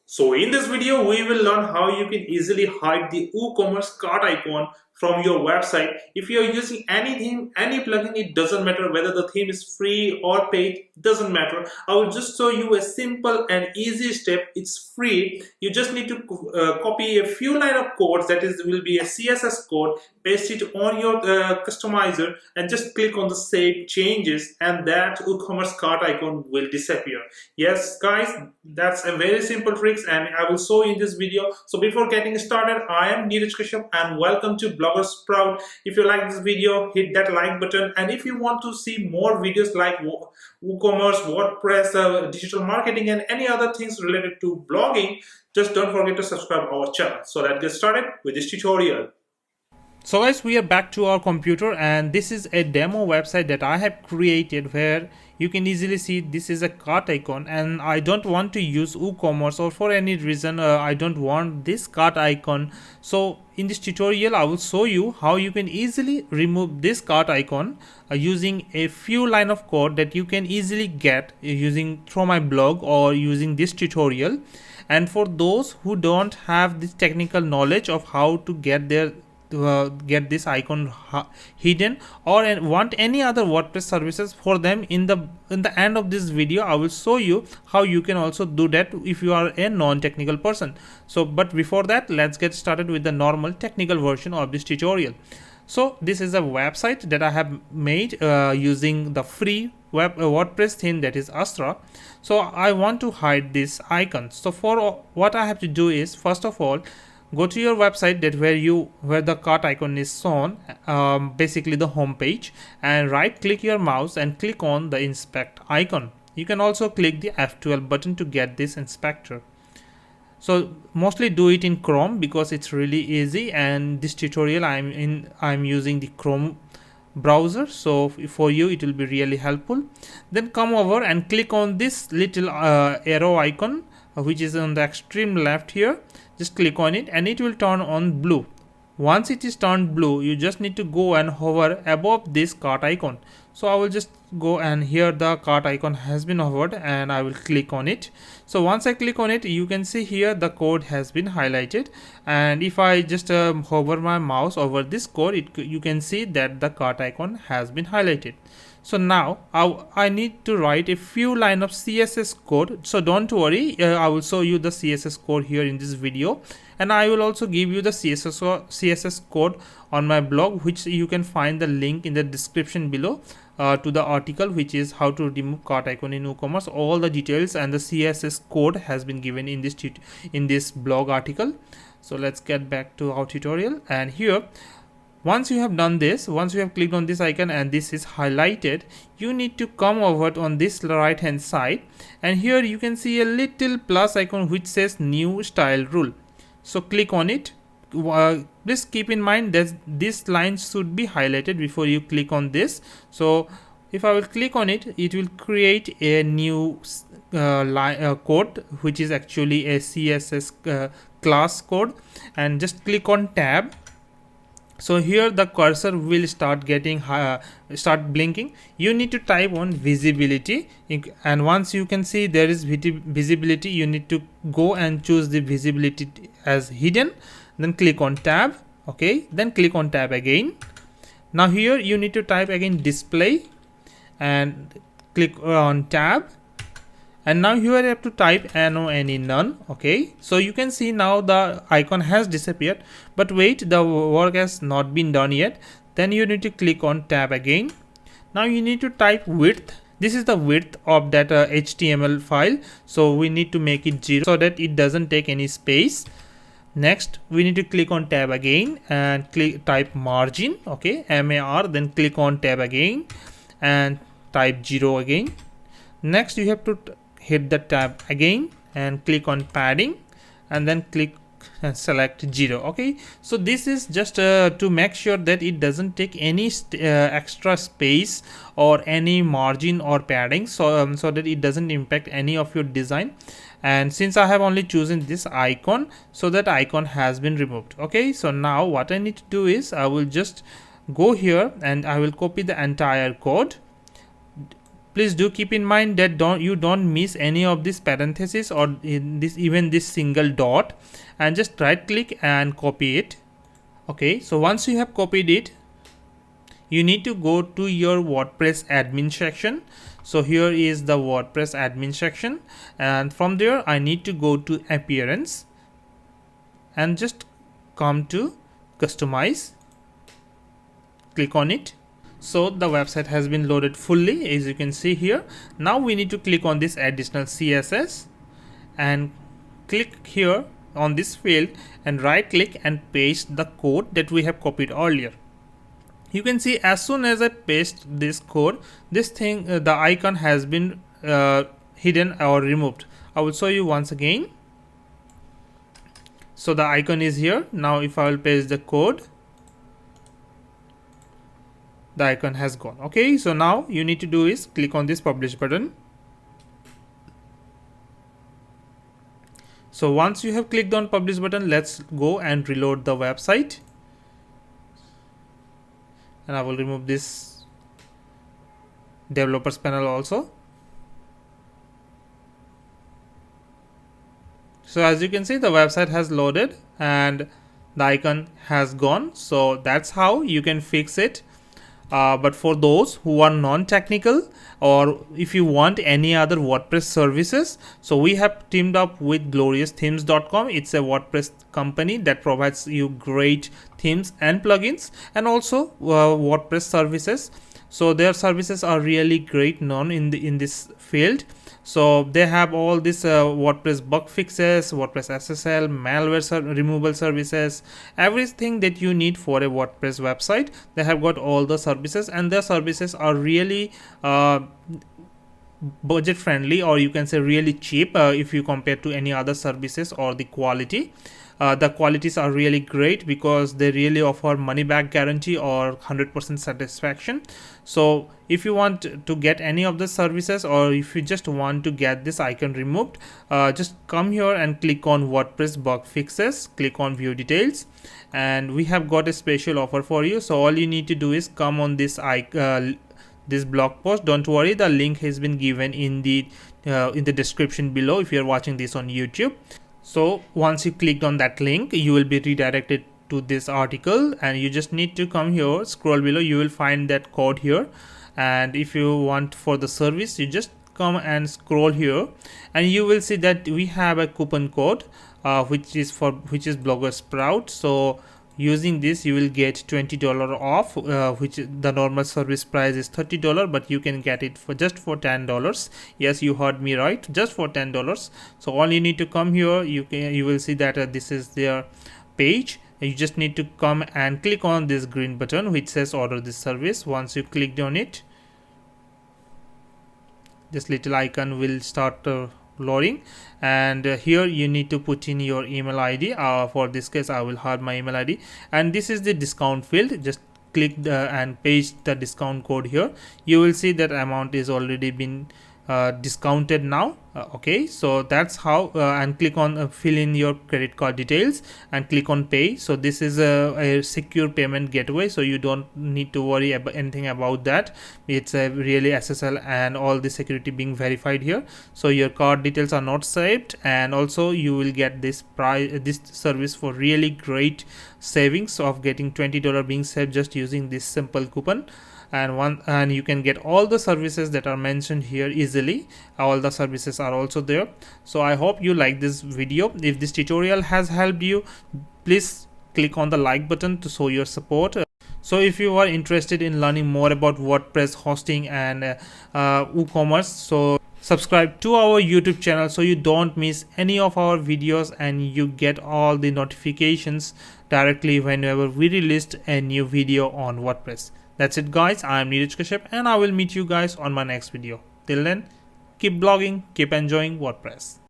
So in this video, we will learn how you can easily hide the WooCommerce cart icon from your website. If you're using any theme, any plugin, it doesn't matter whether the theme is free or paid, doesn't matter. I will just show you a simple and easy step. It's free. You just need to copy a few line of codes, that is will be a CSS code, paste it on your customizer and just click on the save changes, and that WooCommerce cart icon will disappear. Yes guys, that's a very simple tricks and I will show you in this video. So before getting started, I am Neeraj Kashyap and welcome to BloggerSprout. If you like this video, hit that like button, and if you want to see more videos like WooCommerce, WordPress, digital marketing and any other things related to blogging, just don't forget to subscribe our channel. So let's get started with this tutorial. So guys, we are back to our computer and this is a demo website that I have created where you can easily see this is a cart icon, and I don't want to use WooCommerce, or for any reason I don't want this cart icon. So in this tutorial I will show you how you can easily remove this cart icon using a few line of code that you can easily get using through my blog or using this tutorial. And for those who don't have this technical knowledge of how to get get this icon hidden or want any other WordPress services, for them in the end of this video I will show you how you can also do that if you are a non-technical person. So but before that, let's get started with the normal technical version of this tutorial. So this is a website that I have made using the free WordPress theme, that is Astra. So I want to hide this icon. So for what I have to do is, first of all, go to your website that where the cart icon is shown, basically the home page, and right click your mouse and click on the inspect icon. You can also click the F12 button to get this inspector. So mostly do it in Chrome because it's really easy, and this tutorial I'm using the Chrome browser, so for you it will be really helpful. Then come over and click on this little arrow icon which is on the extreme left here. Just click on it and it will turn on blue. Once it is turned blue, you just need to go and hover above this cart icon. So I will just go, and here the cart icon has been hovered, and I will click on it. So once I click on it, you can see here the code has been highlighted, and if I just hover my mouse over this code, you can see that the cart icon has been highlighted. So now I need to write a few line of CSS code. So don't worry, I will show you the CSS code here in this video, and I will also give you the CSS code on my blog, which you can find the link in the description below to the article, which is how to remove cart icon in WooCommerce. All the details and the CSS code has been given in this blog article. So let's get back to our tutorial, and here, once you have done this, once you have clicked on this icon and this is highlighted, you need to come over on this right hand side, and here you can see a little plus icon which says new style rule. So click on it. Please keep in mind that this line should be highlighted before you click on this. So if I will click on it, it will create a new code which is actually a CSS class code, and just click on tab. So here the cursor will start blinking. You need to type on visibility, and once you can see there is visibility, you need to go and choose the visibility as hidden, then click on tab. Okay, then click on tab again. Now here you need to type again display and click on tab, and now here you have to type no any none. Okay, so you can see now the icon has disappeared, but wait, the work has not been done yet. Then you need to click on tab again. Now you need to type width. This is the width of that HTML file, so we need to make it 0 so that it doesn't take any space. Next we need to click on tab again and type margin. Okay, MAR, then click on tab again and type 0 again. Next you have to hit the tab again and click on padding, and then click and select 0. Okay, so this is just to make sure that it doesn't take any extra space or any margin or padding, so so that it doesn't impact any of your design. And since I have only chosen this icon, so that icon has been removed. Okay, so now what I need to do is I will just go here and I will copy the entire code. please do keep in mind that you don't miss any of this parenthesis or in this even this single dot, and just right click and copy it. Okay, so once you have copied it, you need to go to your WordPress admin section. So here is the WordPress admin section, and from there I need to go to appearance and just come to customize, click on it. So the website has been loaded fully, as you can see here. Now we need to click on this additional CSS and click here on this field and right click and paste the code that we have copied earlier. You can see as soon as I paste this code, this thing, the icon has been hidden or removed. I will show you once again. So the icon is here. Now if I will paste the code, the icon has gone. Okay, so now you need to do is click on this publish button. So once you have clicked on publish button, let's go and reload the website. And I will remove this developers panel also. So as you can see, the website has loaded and the icon has gone. So that's how you can fix it. But for those who are non-technical, or if you want any other WordPress services, so we have teamed up with gloriousthemes.com. It's a WordPress company that provides you great themes and plugins, and also WordPress services. So their services are really great known in this field. So they have all this WordPress bug fixes, WordPress SSL, malware removal services, everything that you need for a WordPress website. They have got all the services, and their services are really budget friendly, or you can say really cheap if you compare to any other services, or the quality. The qualities are really great because they really offer money back guarantee or 100% satisfaction. So if you want to get any of the services, or if you just want to get this icon removed, just come here and click on WordPress bug fixes, click on view details, and we have got a special offer for you. So all you need to do is come on this this blog post. Don't worry, the link has been given in the description below if you are watching this on YouTube. So once you clicked on that link, you will be redirected to this article, and you just need to come here, scroll below, you will find that code here. And if you want for the service, you just come and scroll here, and you will see that we have a coupon code which is BloggerSprout. So using this, you will get $20 off, which the normal service price is $30, but you can get it for just for $10. Yes, you heard me right, just for $10. So all you need to come here, you will see that this is their page. You just need to come and click on this green button which says order this service. Once you clicked on it, this little icon will start loading, and here you need to put in your email ID. For this case, I will hide my email ID, and this is the discount field. Just click and paste the discount code here. You will see that amount is already been discounted now. Okay, so that's how, and click on fill in your credit card details and click on pay. So this is a secure payment gateway, so you don't need to worry about anything about that. It's a really SSL and all the security being verified here, so your card details are not saved, and also you will get this service for really great savings of getting $20 being saved just using this simple coupon. And you can get all the services that are mentioned here easily. All the services are also there. So I hope you like this video. If this tutorial has helped you, please click on the like button to show your support. So if you are interested in learning more about WordPress hosting and WooCommerce, so subscribe to our YouTube channel so you don't miss any of our videos, and you get all the notifications directly whenever we released a new video on WordPress. That's it guys, I am Neeraj Kashyap, and I will meet you guys on my next video. Till then, keep blogging, keep enjoying WordPress.